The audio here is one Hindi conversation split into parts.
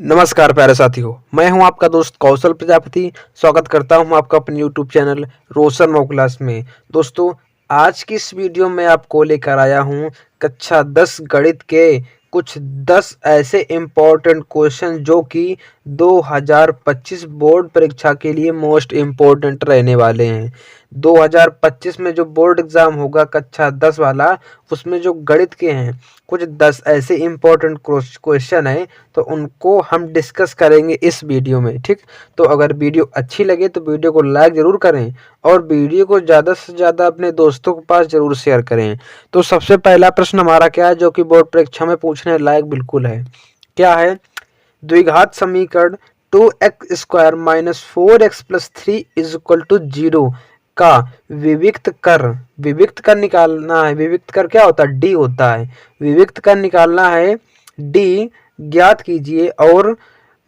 नमस्कार प्यारे साथियों, मैं हूं आपका दोस्त कौशल प्रजापति। स्वागत करता हूं आपका अपने यूट्यूब चैनल रोशन मॉक क्लास में। दोस्तों, आज की इस वीडियो में आपको लेकर आया हूं कक्षा 10 गणित के कुछ 10 ऐसे इम्पोर्टेंट क्वेश्चन जो कि 2025 बोर्ड परीक्षा के लिए मोस्ट इम्पोर्टेंट रहने वाले हैं। 2025 में जो बोर्ड एग्जाम होगा कक्षा 10 वाला, उसमें जो गणित के हैं कुछ 10 ऐसे इम्पोर्टेंट क्वेश्चन हैं, तो उनको हम डिस्कस करेंगे इस वीडियो में। ठीक, तो अगर वीडियो अच्छी लगे तो वीडियो को लाइक ज़रूर करें और वीडियो को ज़्यादा से ज़्यादा अपने दोस्तों के पास ज़रूर शेयर करें। तो सबसे पहला प्रश्न हमारा क्या है, जो कि बोर्ड परीक्षा में पूछने लायक बिल्कुल है। क्या है? द्विघात समीकरण 2x² - 4x+3 = 0 का विविक्त कर निकालना है। विविक्त कर क्या होता है? डी होता है। विविक्त कर निकालना है, डी ज्ञात कीजिए और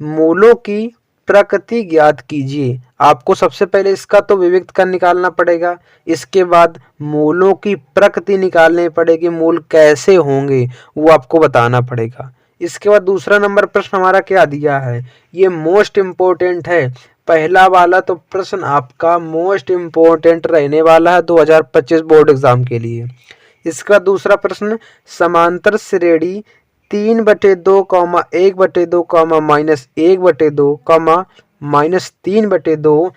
मूलों की प्रकृति ज्ञात कीजिए। आपको सबसे पहले इसका तो विविक्त कर निकालना पड़ेगा, इसके बाद मूलों की प्रकृति निकालनी पड़ेगी, मूल कैसे होंगे वो आपको बताना पड़ेगा। इसके बाद दूसरा नंबर प्रश्न हमारा क्या दिया है, ये मोस्ट इम्पोर्टेंट है। पहला वाला तो प्रश्न आपका मोस्ट इम्पोर्टेंट रहने वाला है 2025 बोर्ड एग्जाम के लिए। इसका दूसरा प्रश्न, समांतर श्रेणी 3/2, 1/2, -1/2, -3/2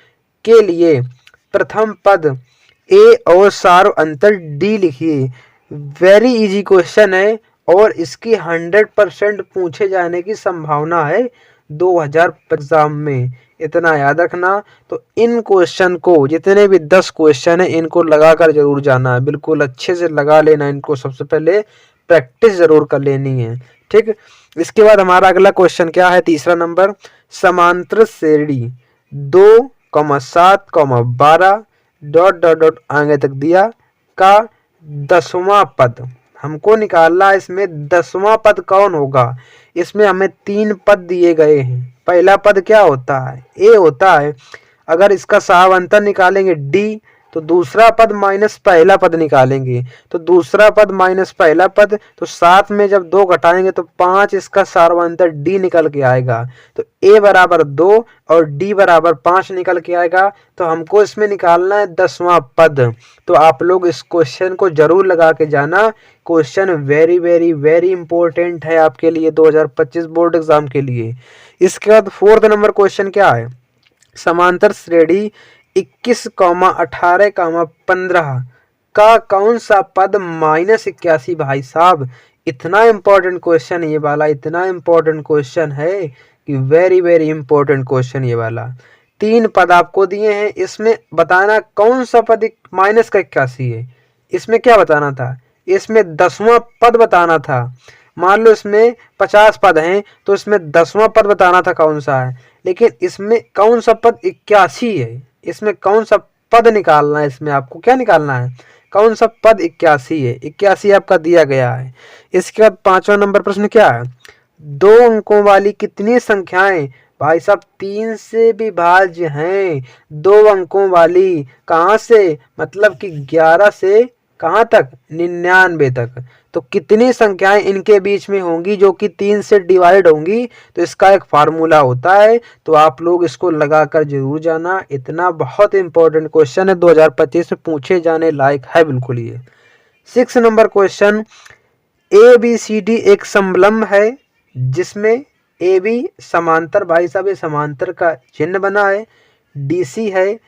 के लिए प्रथम पद ए और सार्व अंतर डी लिखिए। वेरी इजी क्वेश्चन है और इसकी 100% पूछे जाने की संभावना है 2025 एग्जाम में। इतना याद रखना। तो इन क्वेश्चन को, जितने भी 10 क्वेश्चन है, इनको लगाकर जरूर जाना है, बिल्कुल अच्छे से लगा लेना। इनको सबसे पहले प्रैक्टिस जरूर कर लेनी है। ठीक, इसके बाद हमारा अगला क्वेश्चन क्या है, तीसरा नंबर, समांतर श्रेणी 2, 7, 12 ... आगे तक दिया का 10वां पद हमको निकालना है। इसमें 10वां पद कौन होगा? इसमें हमें 3 पद दिए गए हैं। पहला पद क्या होता है? ए होता है। अगर इसका साव अंतर निकालेंगे डी, तो दूसरा पद माइनस पहला पद निकालेंगे, तो दूसरा पद माइनस पहला पद, तो 7 में जब 2 घटाएंगे तो 5, इसका सार्वंतर डी निकल के आएगा। तो ए बराबर 2 और डी बराबर 5 निकल के आएगा। तो हमको इसमें निकालना है 10वां पद। तो आप लोग इस क्वेश्चन को जरूर लगा के जाना। Question very very very important है आपके लिए 2025 बोर्ड एग्जाम के लिए। इसके बाद फोर्थ नंबर क्वेश्चन क्या है, समांतर श्रेणी 21, 18, 15 का कौन सा पद -81? भाई साहब, इतना इंपॉर्टेंट क्वेश्चन ये वाला, इतना इंपॉर्टेंट क्वेश्चन है कि वेरी वेरी इंपॉर्टेंट क्वेश्चन ये वाला। 3 पद आपको दिए हैं, इसमें बताना कौन सा पद -81 है। इसमें क्या बताना था? इसमें 10वां पद बताना था। मान लो इसमें 50 पद हैं, तो इसमें 10वां पद बताना था कौन सा है। लेकिन इसमें कौन सा पद 81 है, इसमें कौन सा पद निकालना है। इसमें आपको क्या निकालना है, कौन सा पद 81 है। 81 आपका दिया गया है। इसके बाद 5वां नंबर प्रश्न क्या है, 2 अंकों वाली कितनी संख्याएं भाई साहब 3 से विभाज्य हैं? 2 अंकों वाली कहाँ से, मतलब कि 11 से कहाँ तक, 99 तक। तो कितनी संख्याएं इनके बीच में होंगी जो कि 3 से डिवाइड होंगी? तो इसका एक फार्मूला होता है, तो आप लोग इसको लगाकर जरूर जाना। इतना बहुत इंपॉर्टेंट क्वेश्चन है, 2025 में पूछे जाने लायक है बिल्कुल ये। 6 नंबर क्वेश्चन, ABCD एक समलंब है जिसमें AB समांतर, भाई साहब ये समांतर का चिन्ह बना है, DC है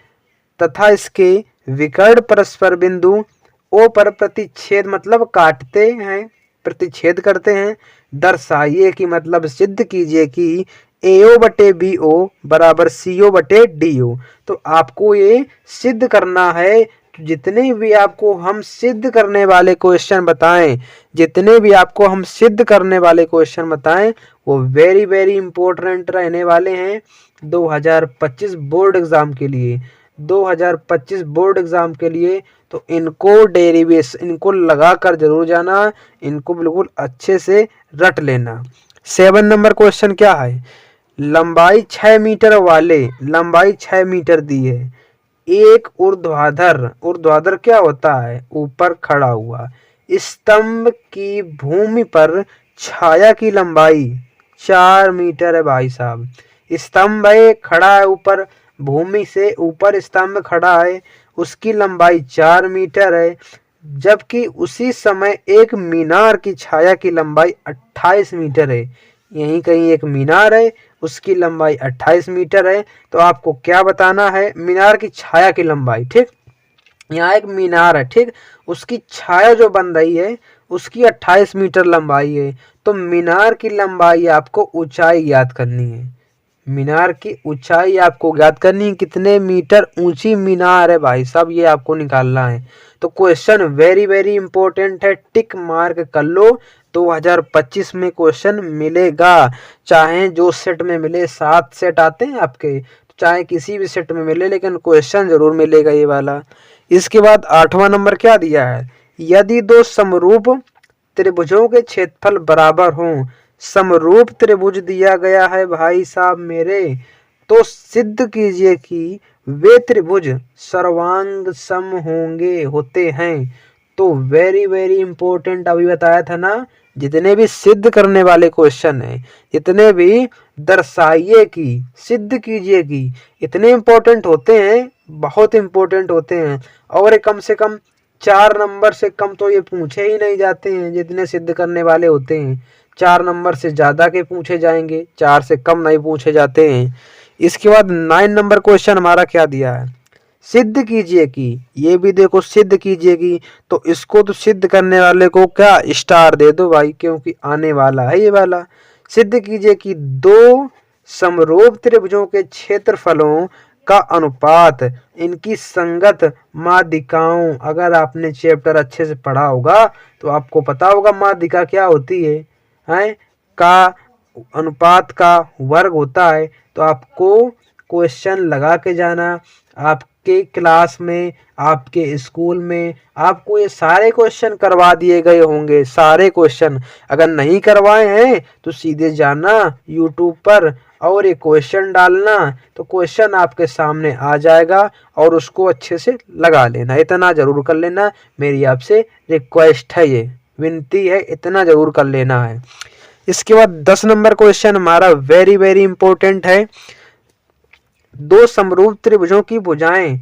तथा इसके विकर्ण परस्पर बिंदु O पर प्रतिच्छेद, मतलब काटते हैं, प्रतिच्छेद करते हैं। दर्शाइए कि, मतलब सिद्ध कीजिए कि AO/BO = CO/DO। तो आपको ये सिद्ध करना है। जितने भी आपको हम सिद्ध करने वाले क्वेश्चन बताएं, जितने भी आपको हम सिद्ध करने वाले क्वेश्चन बताएं, वो वेरी वेरी इंपॉर्टेंट रहने वाले हैं 2025 बोर्ड एग्जाम के लिए। 2025 बोर्ड एग्जाम के लिए तो इनको डेरिवेशन, इनको लगा कर जरूर जाना, इनको बिल्कुल अच्छे से रट लेना। 7 नंबर क्वेश्चन क्या है, लंबाई 6 मीटर वाले, लंबाई 6 मीटर दी है, एक ऊर्ध्वाधर क्या होता है, ऊपर खड़ा हुआ स्तंभ की भूमि पर छाया की लंबाई 4 मीटर है भाई साहब। स्तंभ है, खड़ा है ऊपर, भूमि से ऊपर स्तंभ खड़ा है, उसकी लंबाई 4 मीटर है। जबकि उसी समय एक मीनार की छाया की लंबाई 28 मीटर है। यहीं कहीं एक मीनार है, उसकी लंबाई 28 मीटर है। तो आपको क्या बताना है? मीनार की छाया की लंबाई। ठीक, यहाँ एक मीनार है, ठीक, उसकी छाया जो बन रही है उसकी 28 मीटर लंबाई है। तो मीनार की लंबाई आपको ऊंचाई याद करनी है। मीनार की ऊंचाई आपको याद करनी है, कितने मीटर ऊंची मीनार है भाई साहब, ये आपको निकालना है। तो क्वेश्चन वेरी वेरी इंपॉर्टेंट है, टिक मार्क कर लो। 2025 में क्वेश्चन मिलेगा, चाहे जो सेट में मिले, 7 सेट आते हैं आपके, चाहे किसी भी सेट में मिले, लेकिन क्वेश्चन जरूर मिलेगा ये वाला। इसके बाद 8वां नंबर क्या दिया है? यदि दो समरूप त्रिभुजों के क्षेत्रफल बराबर हों, समरूप त्रिभुज दिया गया है भाई साहब मेरे, तो सिद्ध कीजिए कि वे त्रिभुज सर्वांग सम होंगे, होते हैं। तो वेरी वेरी इंपॉर्टेंट, अभी बताया था ना, जितने भी सिद्ध करने वाले क्वेश्चन हैं, जितने भी दर्शाइए कि, सिद्ध कीजिए कि, इतने इंपॉर्टेंट होते हैं, बहुत इंपॉर्टेंट होते हैं। और कम से कम 4 नंबर से कम तो ये पूछे ही नहीं जाते हैं, जितने सिद्ध करने वाले होते हैं। 4 नंबर से ज्यादा के पूछे जाएंगे, 4 से कम नहीं पूछे जाते हैं। इसके बाद 9 नंबर क्वेश्चन हमारा क्या दिया है? सिद्ध कीजिए कि, ये भी देखो सिद्ध कीजिए कि, तो इसको तो सिद्ध करने वाले को क्या स्टार दे दो भाई, क्योंकि आने वाला है ये वाला। सिद्ध कीजिए कि दो समरूप त्रिभुजों के क्षेत्रफलों का अनुपात इनकी संगत माध्यिकाओं, अगर आपने चैप्टर अच्छे से पढ़ा होगा तो आपको पता होगा माध्यिका क्या होती है, का अनुपात का वर्ग होता है। तो आपको क्वेश्चन लगा के जाना, आपके क्लास में, आपके स्कूल में आपको ये सारे क्वेश्चन करवा दिए गए होंगे, सारे क्वेश्चन। अगर नहीं करवाए हैं तो सीधे जाना यूट्यूब पर और ये क्वेश्चन डालना, तो क्वेश्चन आपके सामने आ जाएगा और उसको अच्छे से लगा लेना। इतना जरूर कर लेना, मेरी आपसे रिक्वेस्ट है, ये विनती है, इतना जरूर कर लेना है। इसके बाद 10 नंबर क्वेश्चन हमारा वेरी वेरी इंपॉर्टेंट है। दो समरूप त्रिभुजों की भुजाएं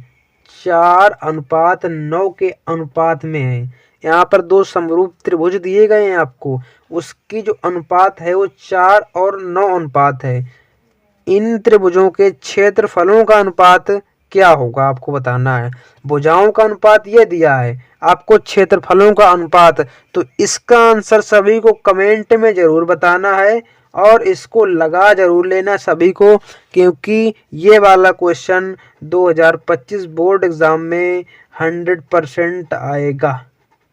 4:9 के अनुपात में है। यहाँ पर दो समरूप त्रिभुज दिए गए हैं आपको, उसकी जो अनुपात है वो 4 और 9 अनुपात है। इन त्रिभुजों के क्षेत्रफलों का अनुपात क्या होगा आपको बताना है। भुजाओं का अनुपात ये दिया है, आपको क्षेत्रफलों का अनुपात। तो इसका आंसर सभी को कमेंट में जरूर बताना है और इसको लगा जरूर लेना सभी को, क्योंकि ये वाला क्वेश्चन 2025 बोर्ड एग्जाम में 100% आएगा।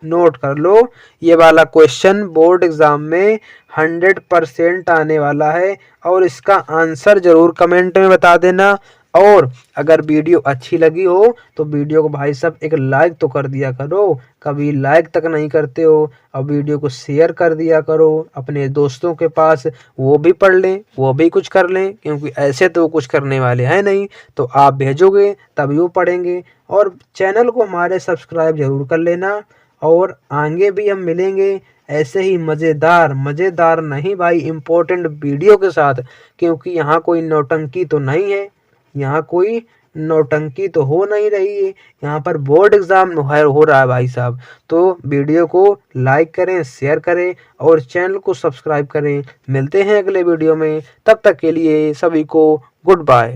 नोट कर लो, ये वाला क्वेश्चन बोर्ड एग्जाम में 100% आने वाला है और इसका आंसर जरूर कमेंट में बता देना। और अगर वीडियो अच्छी लगी हो तो वीडियो को भाई साहब एक लाइक तो कर दिया करो, कभी लाइक तक नहीं करते हो। और वीडियो को शेयर कर दिया करो अपने दोस्तों के पास, वो भी पढ़ लें, वो भी कुछ कर लें, क्योंकि ऐसे तो कुछ करने वाले हैं नहीं, तो आप भेजोगे तभी वो पढ़ेंगे। और चैनल को हमारे सब्सक्राइब जरूर कर लेना। और आगे भी हम मिलेंगे ऐसे ही मज़ेदार नहीं भाई, इम्पोर्टेंट वीडियो के साथ, क्योंकि यहाँ कोई नौटंकी तो नहीं है, यहाँ कोई नौटंकी तो हो नहीं रही है, यहाँ पर बोर्ड एग्जाम हो रहा है भाई साहब। तो वीडियो को लाइक करें, शेयर करें और चैनल को सब्सक्राइब करें। मिलते हैं अगले वीडियो में, तब तक के लिए सभी को गुड बाय।